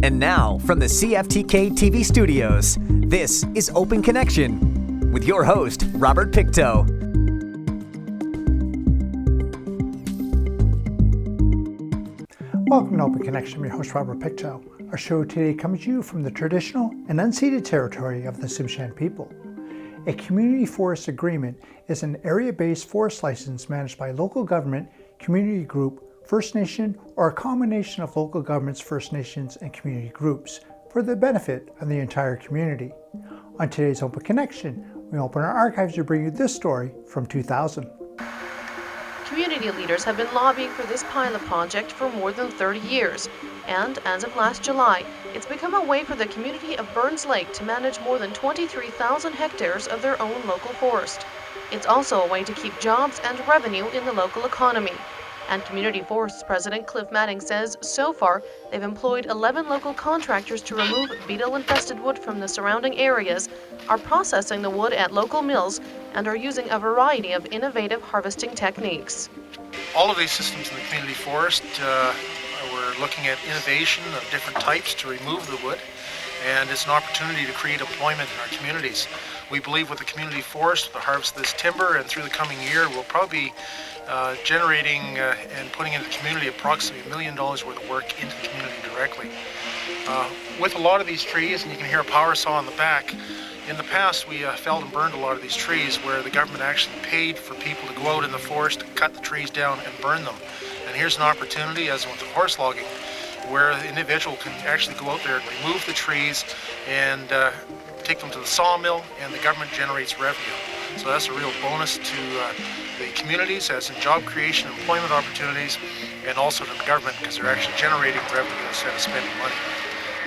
And now, from the CFTK-TV studios, this is Open Connection with your host, Robert Pictou. Welcome to Open Connection. I'm your host, Robert Pictou. Our show today comes to you from the traditional and unceded territory of the Tsimshian people. A community forest agreement is an area-based forest license managed by local government, community group, First Nation, or a combination of local governments, First Nations, and community groups for the benefit of the entire community. On today's Open Connection, we open our archives to bring you this story from 2000. Community leaders have been lobbying for this pilot project for more than 30 years, and as of last July, it's become a way for the community of Burns Lake to manage more than 23,000 hectares of their own local forest. It's also a way to keep jobs and revenue in the local economy. And Community Forests President Cliff Manning says so far they've employed 11 local contractors to remove beetle-infested wood from the surrounding areas, are processing the wood at local mills, and are using a variety of innovative harvesting techniques. All of these systems in the community forest, we're looking at innovation of different types to remove the wood, and it's an opportunity to create employment in our communities. We believe with the community forest, the harvest of this timber, and through the coming year, we'll probably be generating and putting into the community approximately $1 million worth of work into the community directly. With a lot of these trees, and you can hear a power saw in the back, in the past we felled and burned a lot of these trees where the government actually paid for people to go out in the forest, cut the trees down and burn them. And here's an opportunity, as with the horse logging, where the individual can actually go out there and remove the trees and take them to the sawmill, and the government generates revenue. So that's a real bonus to the communities, as in job creation, employment opportunities, and also to the government because they're actually generating revenue instead of spending money.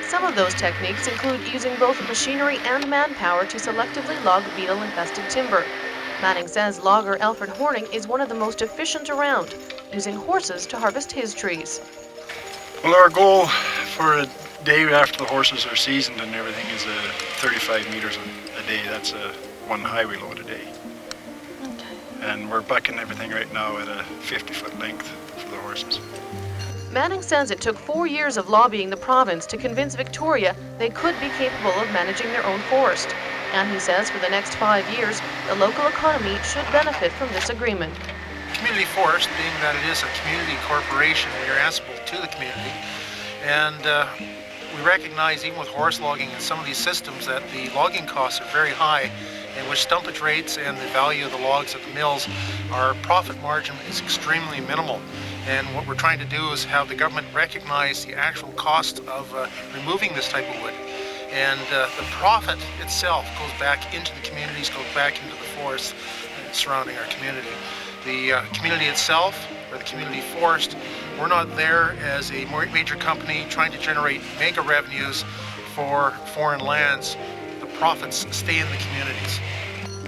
Some of those techniques include using both machinery and manpower to selectively log beetle-infested timber. Manning says logger Alfred Horning is one of the most efficient around, using horses to harvest his trees. Well, our goal for a day after the horses are seasoned and everything is 35 meters a day. That's one highway load a day. Okay. And we're bucking everything right now at a 50-foot length for the horses. Manning says it took 4 years of lobbying the province to convince Victoria they could be capable of managing their own forest. And he says for the next 5 years, the local economy should benefit from this agreement. Community forest, being that it is a community corporation, we are answerable to the community. And we recognize, even with horse logging and some of these systems, that the logging costs are very high, and with stumpage rates and the value of the logs at the mills, our profit margin is extremely minimal. And what we're trying to do is have the government recognize the actual cost of removing this type of wood. And the profit itself goes back into the communities, goes back into the forests surrounding our community. The community itself, or the community forest, we're not there as a major company trying to generate mega revenues for foreign lands. The profits stay in the communities.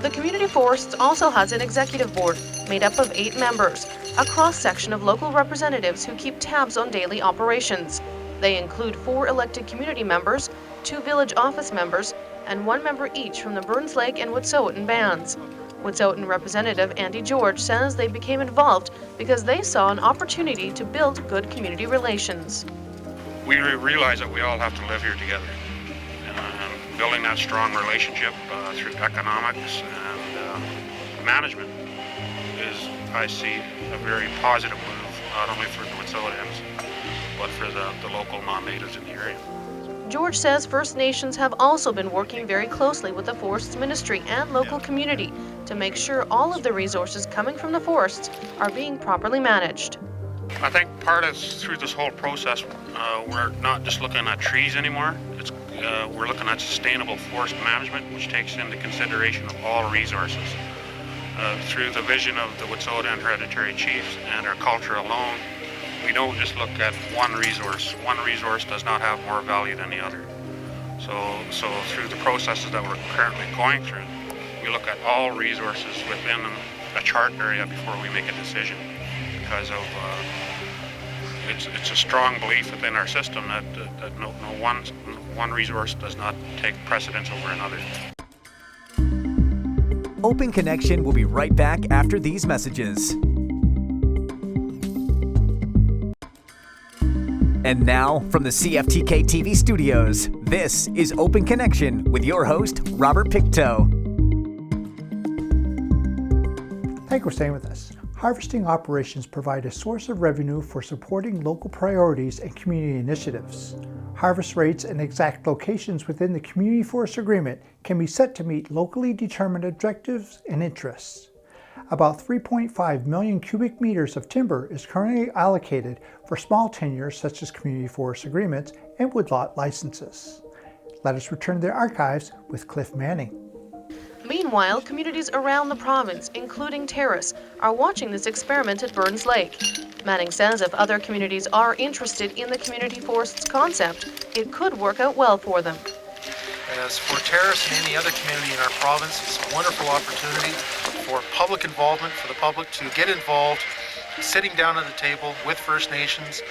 The Community Forests also has an executive board made up of 8 members, a cross-section of local representatives who keep tabs on daily operations. They include 4 elected community members, 2 village office members, and 1 member each from the Burns Lake and Wet'suwet'en bands. Wet'suwet'en Representative Andy George says they became involved because they saw an opportunity to build good community relations. We realize that we all have to live here together. Building that strong relationship through economics and management is, I see, a very positive move, not only for the Wet'suwet'ens, but for the local non-natives in the area. George says First Nations have also been working very closely with the Forests Ministry and local community to make sure all of the resources coming from the forests are being properly managed. I think part of through this whole process, we're not just looking at trees anymore. We're looking at sustainable forest management, which takes into consideration of all resources. Through the vision of the Wet'suwet'en hereditary chiefs and our culture alone, we don't just look at one resource. One resource does not have more value than the other. So through the processes that we're currently going through, we look at all resources within a chart area before we make a decision, because of it's a strong belief within our system that no one resource does not take precedence over another. Open Connection will be right back after these messages. And now, from the CFTK-TV studios, this is Open Connection with your host, Robert Pictou. Thank you for staying with us. Harvesting operations provide a source of revenue for supporting local priorities and community initiatives. Harvest rates and exact locations within the Community Forest Agreement can be set to meet locally determined objectives and interests. About 3.5 million cubic meters of timber is currently allocated for small tenures such as community forest agreements and woodlot licenses. Let us return to the archives with Cliff Manning. Meanwhile, communities around the province, including Terrace, are watching this experiment at Burns Lake. Manning says if other communities are interested in the community forests concept, it could work out well for them. As for Terrace and any other community in our province, it's a wonderful opportunity for public involvement, for the public to get involved, sitting down at the table with First Nations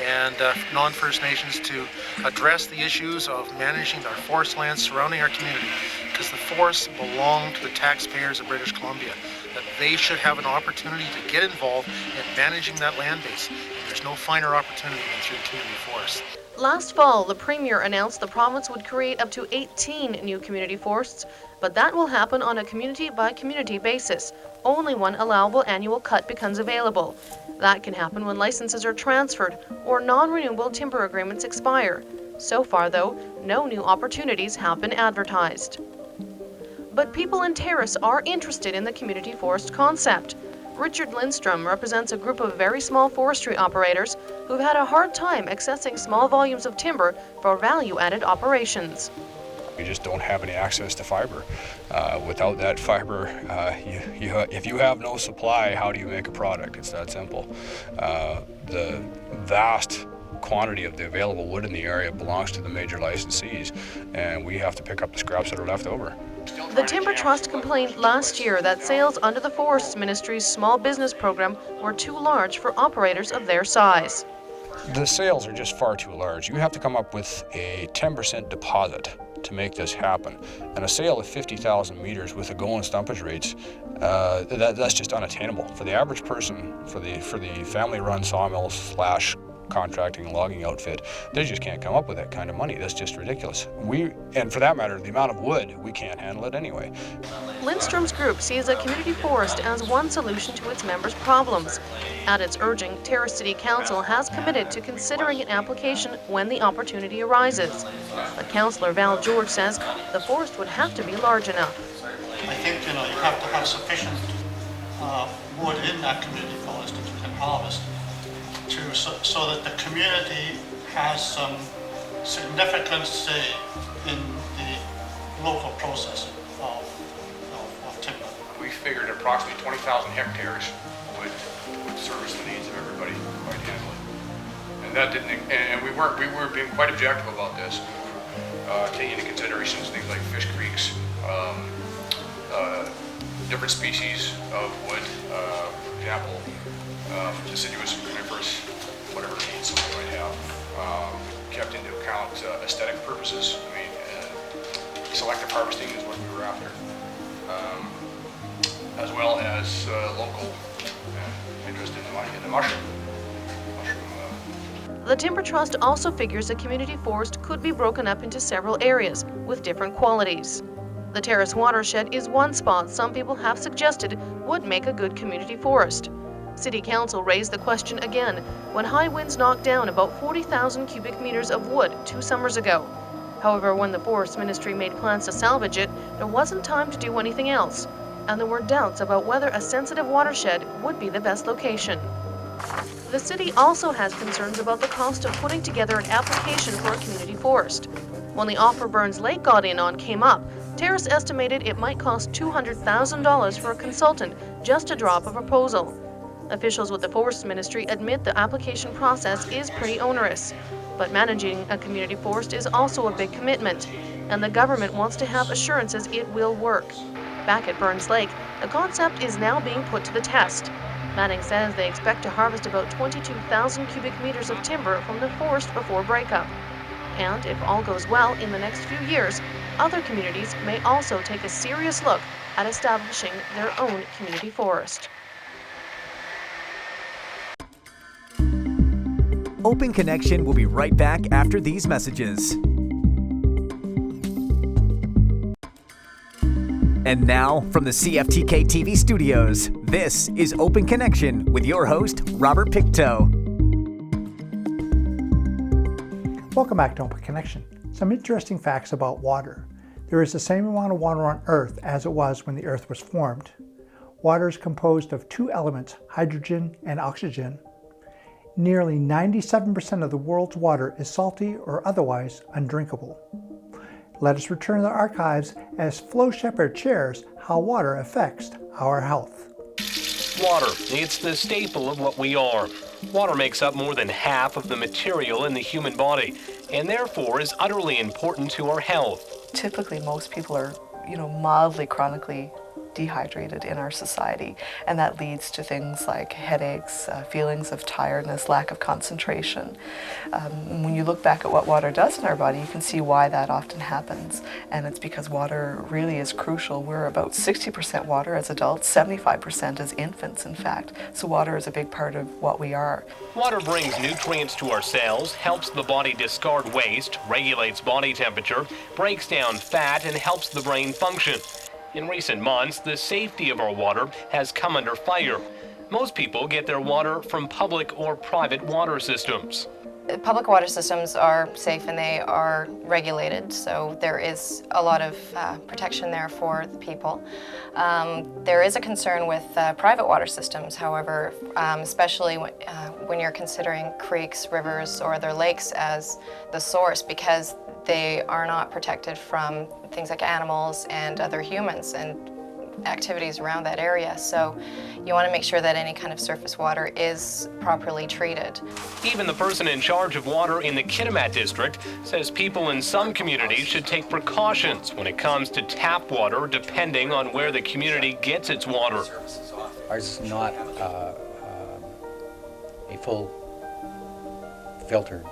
and non-First Nations to address the issues of managing our forest lands surrounding our community, because the forests belong to the taxpayers of British Columbia, that they should have an opportunity to get involved in managing that land base. And there's no finer opportunity than through community forests. Last fall, the Premier announced the province would create up to 18 new community forests, but that will happen on a community-by-community basis. Only one allowable annual cut becomes available. That can happen when licenses are transferred or non-renewable timber agreements expire. So far, though, no new opportunities have been advertised. But people in Terrace are interested in the community forest concept. Richard Lindstrom represents a group of very small forestry operators who've had a hard time accessing small volumes of timber for value-added operations. We just don't have any access to fiber. Without that fiber, if you have no supply, how do you make a product? It's that simple. The vast quantity of the available wood in the area belongs to the major licensees, and we have to pick up the scraps that are left over. The Timber Trust complained last year that sales under the Forests Ministry's small business program were too large for operators of their size. The sales are just far too large. You have to come up with a 10% deposit to make this happen. And a sale of 50,000 meters with the going stumpage rates, that's just unattainable. For the average person, for the family-run sawmill / contracting and logging outfit, they just can't come up with that kind of money. That's just ridiculous. And for that matter, the amount of wood, we can't handle it anyway. Lindstrom's group sees a community forest as one solution to its members' problems. At its urging, Terrace City Council has committed to considering an application when the opportunity arises. But Councillor Val George says the forest would have to be large enough. I think you have to have sufficient wood in that community forest that you can harvest so that the community has some significant say in the local processing of timber. We figured approximately 20,000 hectares would service the needs of everybody quite handily. And that didn't, and we were being quite objective about this, taking into consideration things like fish creeks, different species of wood, for example, deciduous coniferous, whatever needs somebody might have, kept into account aesthetic purposes. I mean, selective harvesting is what we were after, as well as local interest in the mushroom. The Timber Trust also figures a community forest could be broken up into several areas with different qualities. The Terrace watershed is one spot some people have suggested would make a good community forest. City Council raised the question again when high winds knocked down about 40,000 cubic meters of wood 2 summers ago. However, when the Forest Ministry made plans to salvage it, there wasn't time to do anything else, and there were doubts about whether a sensitive watershed would be the best location. The city also has concerns about the cost of putting together an application for a community forest. When the offer Burns Lake got in on came up, Terrace estimated it might cost $200,000 for a consultant just to draw up a proposal. Officials with the Forest Ministry admit the application process is pretty onerous, but managing a community forest is also a big commitment, and the government wants to have assurances it will work. Back at Burns Lake, the concept is now being put to the test. Manning says they expect to harvest about 22,000 cubic meters of timber from the forest before breakup. And if all goes well in the next few years, other communities may also take a serious look at establishing their own community forest. Open Connection will be right back after these messages. And now, from the CFTK-TV studios, this is Open Connection with your host, Robert Pictou. Welcome back to Open Connection. Some interesting facts about water. There is the same amount of water on Earth as it was when the Earth was formed. Water is composed of two elements, hydrogen and oxygen. Nearly 97% of the world's water is salty or otherwise undrinkable. Let us return to the archives as Flo Shepherd shares how water affects our health. Water, it's the staple of what we are. Water makes up more than half of the material in the human body, and therefore is utterly important to our health. Typically, most people are, mildly chronically dehydrated in our society, and that leads to things like headaches, feelings of tiredness, lack of concentration. When you look back at what water does in our body, you can see why that often happens, and it's because water really is crucial. We're about 60% water as adults, 75% as infants, in fact, so water is a big part of what we are. Water brings nutrients to our cells, helps the body discard waste, regulates body temperature, breaks down fat, and helps the brain function. In recent months, the safety of our water has come under fire. Most people get their water from public or private water systems. Public water systems are safe and they are regulated, so there is a lot of protection there for the people. There is a concern with private water systems, however, especially when you're considering creeks, rivers, or other lakes as the source, because they are not protected from things like animals and other humans and activities around that area. So you want to make sure that any kind of surface water is properly treated. Even the person in charge of water in the Kitimat district says people in some communities should take precautions when it comes to tap water, depending on where the community gets its water. Ours is not a full filtered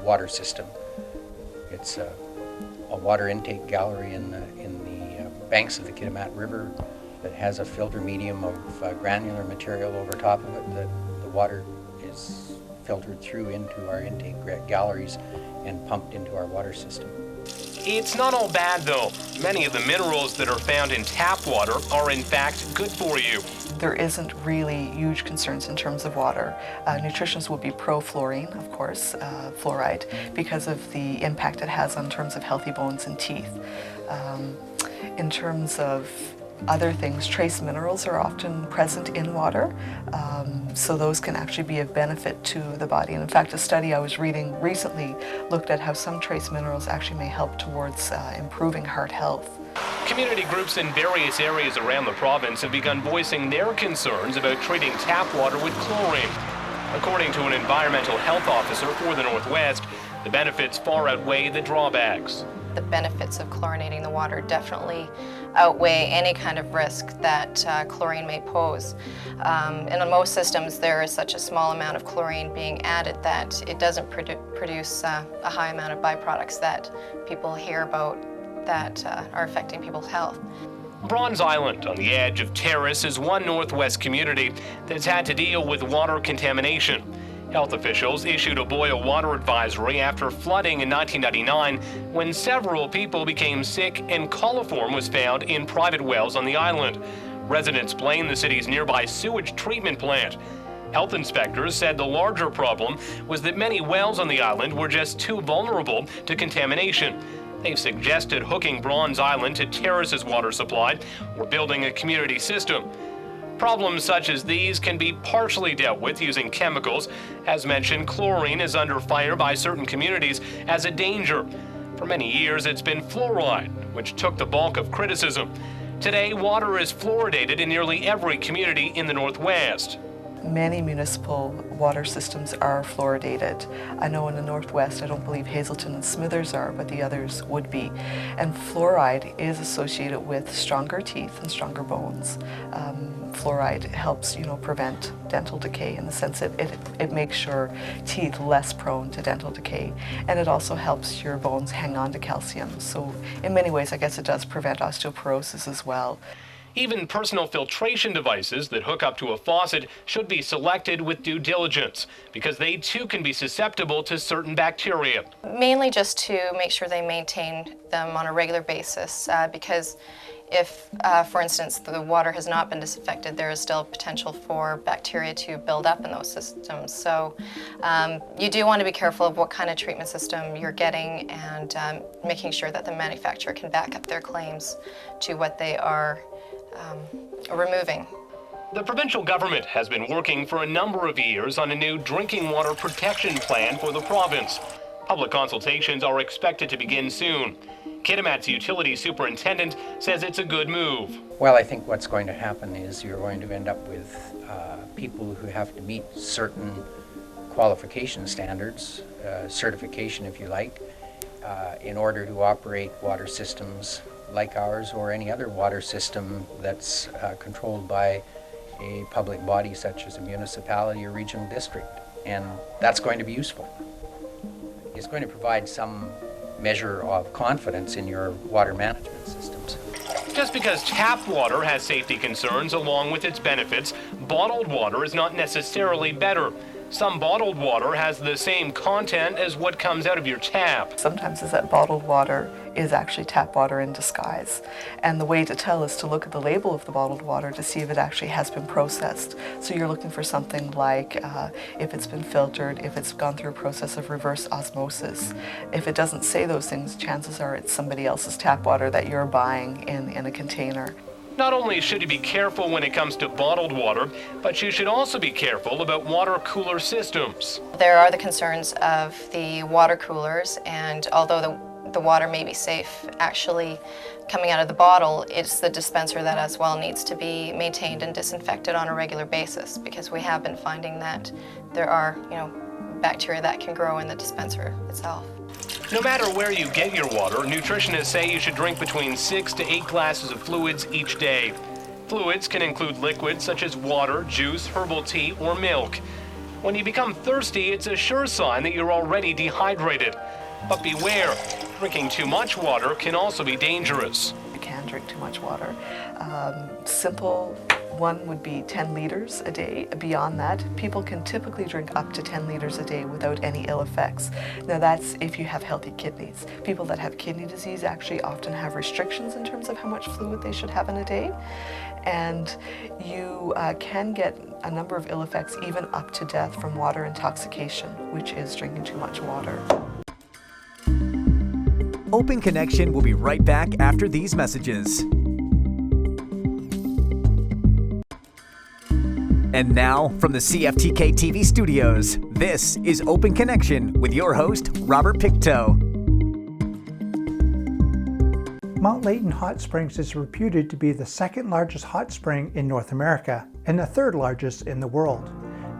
water system. It's a water intake gallery in the banks of the Kitimat River that has a filter medium of granular material over top of it that the water is filtered through into our intake galleries and pumped into our water system. It's not all bad though. Many of the minerals that are found in tap water are in fact good for you. There isn't really huge concerns in terms of water. Nutritionists would be pro-fluorine, of course, fluoride, because of the impact it has on terms of healthy bones and teeth. In terms of other things, trace minerals are often present in water, so those can actually be of benefit to the body. And in fact, a study I was reading recently looked at how some trace minerals actually may help towards improving heart health. Community groups in various areas around the province have begun voicing their concerns about treating tap water with chlorine. According to an environmental health officer for the Northwest, the benefits far outweigh the drawbacks. The benefits of chlorinating the water definitely outweigh any kind of risk that chlorine may pose. In most systems, there is such a small amount of chlorine being added that it doesn't produce a high amount of byproducts that people hear about that are affecting people's health. Bronze Island on the edge of Terrace is one Northwest community that's had to deal with water contamination. Health officials issued a boil water advisory after flooding in 1999 when several people became sick and coliform was found in private wells on the island. Residents blame the city's nearby sewage treatment plant. Health inspectors said the larger problem was that many wells on the island were just too vulnerable to contamination. They've suggested hooking Bronze Island to Terrace's water supply or building a community system. Problems such as these can be partially dealt with using chemicals. As mentioned, chlorine is under fire by certain communities as a danger. For many years, it's been fluoride, which took the bulk of criticism. Today, water is fluoridated in nearly every community in the Northwest. Many municipal water systems are fluoridated. I know in the Northwest, I don't believe Hazelton and Smithers are, but the others would be. And fluoride is associated with stronger teeth and stronger bones. Fluoride helps, prevent dental decay in the sense that it makes your teeth less prone to dental decay. And it also helps your bones hang on to calcium. So in many ways, I guess it does prevent osteoporosis as well. Even personal filtration devices that hook up to a faucet should be selected with due diligence because they too can be susceptible to certain bacteria. Mainly just to make sure they maintain them on a regular basis because if, for instance, the water has not been disinfected, there is still potential for bacteria to build up in those systems. So you do want to be careful of what kind of treatment system you're getting and making sure that the manufacturer can back up their claims to what they are removing. The provincial government has been working for a number of years on a new drinking water protection plan for the province. Public consultations are expected to begin soon. Kitimat's utility superintendent says it's a good move. Well, I think what's going to happen is you're going to end up with people who have to meet certain qualification standards, certification if you like, in order to operate water systems like ours or any other water system that's controlled by a public body such as a municipality or regional district. And that's going to be useful. It's going to provide some measure of confidence in your water management systems. Just because tap water has safety concerns along with its benefits, bottled water is not necessarily better. Some bottled water has the same content as what comes out of your tap. Sometimes is that bottled water is actually tap water in disguise. And the way to tell is to look at the label of the bottled water to see if it actually has been processed. So you're looking for something like if it's been filtered, if it's gone through a process of reverse osmosis. If it doesn't say those things, chances are it's somebody else's tap water that you're buying in a container. Not only should you be careful when it comes to bottled water, but you should also be careful about water cooler systems. There are the concerns of the water coolers, and although the water may be safe actually coming out of the bottle, it's the dispenser that as well needs to be maintained and disinfected on a regular basis because we have been finding that there are, bacteria that can grow in the dispenser itself. No matter where you get your water, nutritionists say you should drink between 6 to 8 glasses of fluids each day. Fluids can include liquids such as water, juice, herbal tea, or milk. When you become thirsty, it's a sure sign that you're already dehydrated. But beware, drinking too much water can also be dangerous. You can drink too much water. Simple one would be 10 liters a day. Beyond that, people can typically drink up to 10 liters a day without any ill effects. Now that's if you have healthy kidneys. People that have kidney disease actually often have restrictions in terms of how much fluid they should have in a day. And you can get a number of ill effects, even up to death from water intoxication, which is drinking too much water. Open Connection will be right back after these messages. And now, from the CFTK-TV studios, this is Open Connection with your host, Robert Pictou. Mount Layton Hot Springs is reputed to be the second largest hot spring in North America and the third largest in the world.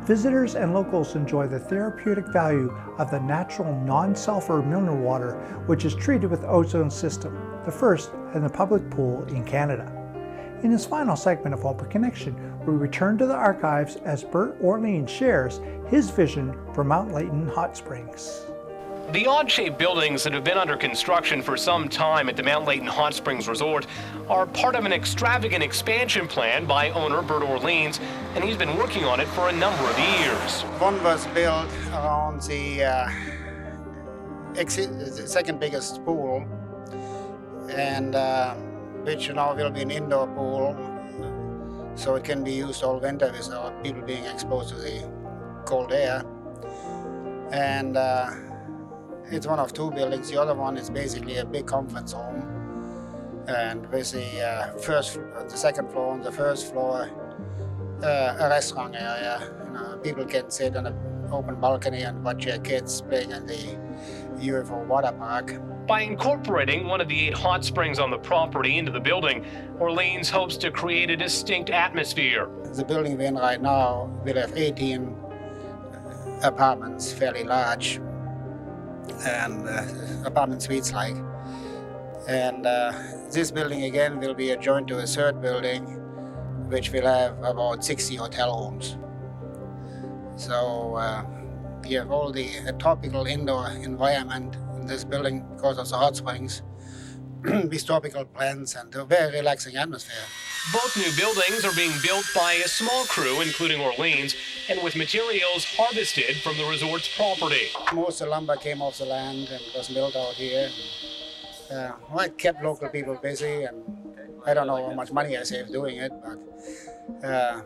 Visitors and locals enjoy the therapeutic value of the natural non-sulfur mineral water, which is treated with ozone system, the first in the public pool in Canada. In this final segment of Open Connection, we return to the archives as Bert Orleans shares his vision for Mount Layton Hot Springs. The odd-shaped buildings that have been under construction for some time at the Mount Layton Hot Springs Resort are part of an extravagant expansion plan by owner Bert Orleans, and he's been working on it for a number of years. One was built around the second biggest pool, and which now will be an indoor pool, so it can be used all winter without people being exposed to the cold air. And it's one of two buildings. The other one is basically a big conference room, and with the second floor and the first floor, a restaurant area. People can sit on an open balcony and watch their kids playing in the UFO water park. By incorporating one of the 8 hot springs on the property into the building, Orleans hopes to create a distinct atmosphere. The building we're in right now will have 18 apartments, fairly large, and apartment suites like. And this building again will be adjoined to a third building, which will have about 60 hotel rooms. So you have all the tropical indoor environment in this building because of the hot springs, with tropical plants and a very relaxing atmosphere. Both new buildings are being built by a small crew, including Orleans, and with materials harvested from the resort's property. Most of the lumber came off the land and was built out here. Well, it kept local people busy, and I don't know how much money I saved doing it, but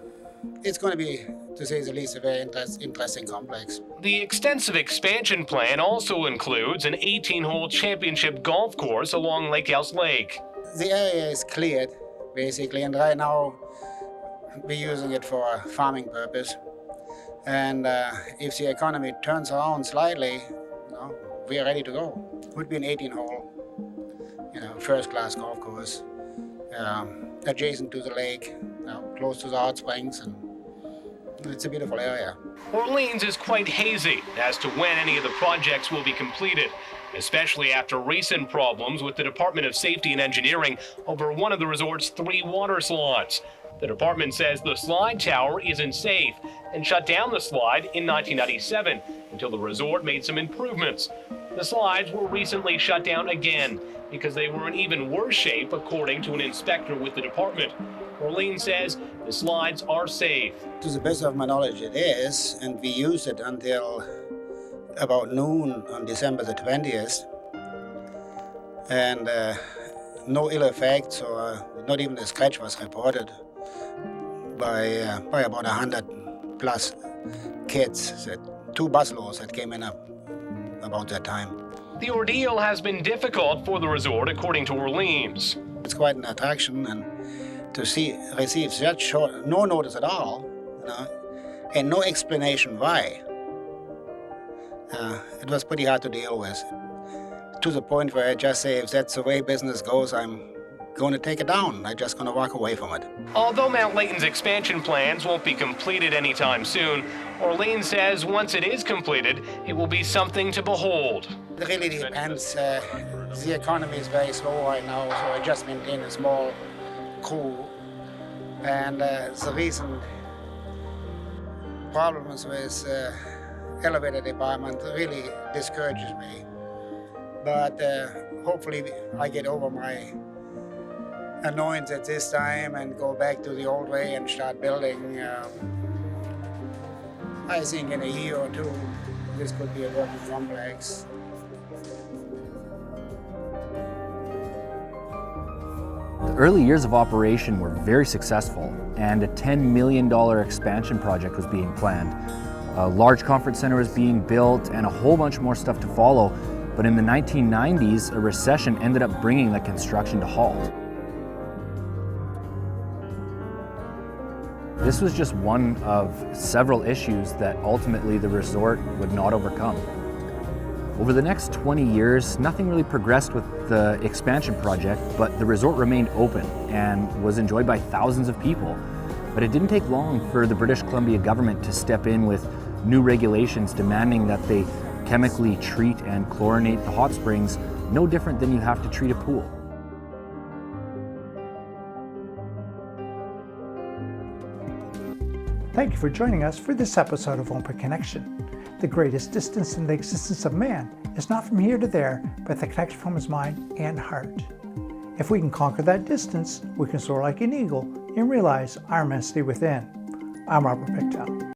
it's going to be, to say the least, a very interesting complex. The extensive expansion plan also includes an 18-hole championship golf course along Lake Else Lake. The area is cleared, basically, and right now we're using it for a farming purpose. And if the economy turns around slightly, we're ready to go. It would be an 18-hole, first-class golf course, adjacent to the lake, close to the hot springs, and it's a beautiful area. Orleans is quite hazy as to when any of the projects will be completed, especially after recent problems with the Department of Safety and Engineering over one of the resort's 3 water slides. The department says the slide tower isn't safe and shut down the slide in 1997 until the resort made some improvements. The slides were recently shut down again because they were in even worse shape, according to an inspector with the department. Orleans says the slides are safe. To the best of my knowledge, it is, and we used it until about noon on December the 20th. And no ill effects, or not even a scratch was reported by about 100 plus kids, 2 busloads that came in about that time. The ordeal has been difficult for the resort, according to Orleans. It's quite an attraction, and to receive such short, no notice at all, and no explanation why, it was pretty hard to deal with. To the point where I just say, if that's the way business goes, I'm going to take it down. I'm just going to walk away from it. Although Mount Layton's expansion plans won't be completed anytime soon, Orleans says once it is completed, it will be something to behold. It really depends. The economy is very slow right now, so I just maintain a small crew. And the recent problems with elevator department really discourages me. But hopefully I get over my annoyance at this time and go back to the old way and start building. I think in a year or 2, this could be a working complex. The early years of operation were very successful, and a $10 million expansion project was being planned. A large conference center was being built and a whole bunch more stuff to follow, but in the 1990s, a recession ended up bringing the construction to halt. This was just one of several issues that ultimately the resort would not overcome. Over the next 20 years, nothing really progressed with the expansion project, but the resort remained open and was enjoyed by thousands of people. But it didn't take long for the British Columbia government to step in with new regulations demanding that they chemically treat and chlorinate the hot springs, no different than you have to treat a pool. Thank you for joining us for this episode of Open Connection. The greatest distance in the existence of man is not from here to there, but the connection from his mind and heart. If we can conquer that distance, we can soar like an eagle and realize our immensity within. I'm Robert Picktown.